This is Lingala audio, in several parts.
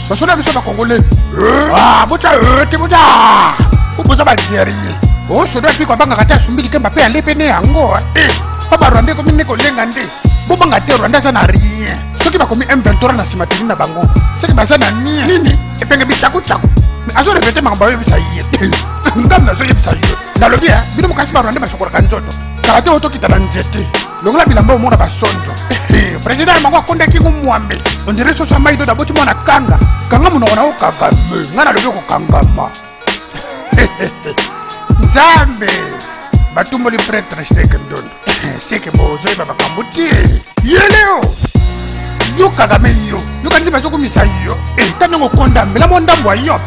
basona biso bakongole bota ubuza badierie osodo afi kwabanga kati asumbili kemba pe alepene yango babarwande komi nekolenga nde bobanga te rwanda aza na rien soki bakomi M23 na nsima teni na bango soki baza na nini epenge bicakucaku azorepete makambo ayoyebisa ye ngambi nazoyebisa yo nalobi bino mokasi barwande basokolaka nzoto kala te otokita na nzete longola bilamba omona basonjo président ya bango akondaki ngomwambe ondire soso amaido daboti mwana kanga monoko na okangame nga nalobi okokangama nzambe batumboli prêtre steke ndondo seke bozoyeba makambo te yeleo yo kagame yo kanisi bazokomisa yo tanongo kondambela mo ndambo ya yo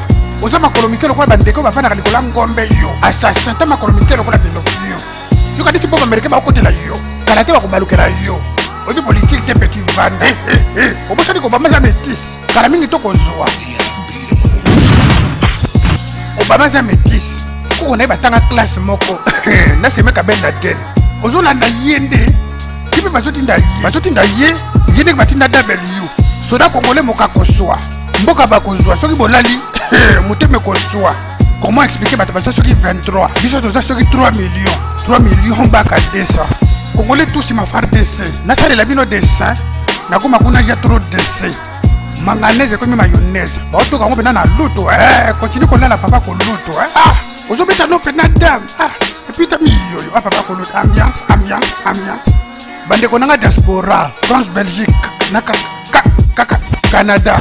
oza makolo mike lokola bandeko bafandaka likola ngombe yo assassin ta makolo mike lokola pinokio yo kanisi mpo bamerike bakotela yo kala te bakobalukela yo obi politike te peti vanda obosani kobama za métis kala mingi tokozwa obama za métis koko na ye batanga classe moko nasemeka benda ten ozolanda ye nde tipe bazotinda ye ndenge batinda w soda kongole moka kozwa mboka bakozwa soki bolali moteme kozwa comment expliquer bato baza soki 23 biso toza soki 3 millions baka desa kongole tusi mafar dese nasalela bino dessin nakoma kuna ja trop dese manganese komi mayonnaise baotoka yango mpena na luto continue kolala papa koluto ozobeta no mpena dame epita miyoyo papa koluto ambiance bandeko nanga diaspora France Belgique na Canada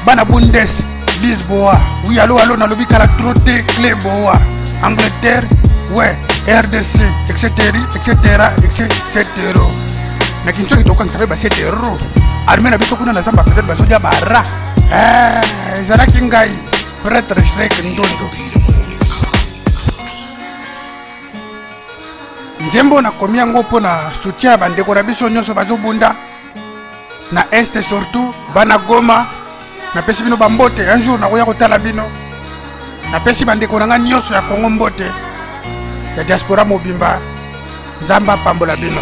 bana Bundes Lisboa oui allo nalobi kala trotte Cleboa Angleterre ouais RDC etc na kinchoki tokangisa pe basetero arme na biso kuna na zamba peut-être bazodia bara ezalaki ngai prêtre Shrek Ndondo nzembo nakomi yango mpo na soutien ya bandeko na biso nyonso bazobunda na este surtout bana Goma napesi bino bambote un jour nakoya kotala bino napesi bandeko na nga nyonso ya Kongo mbote ya diaspora mobimba nzamba pambola bino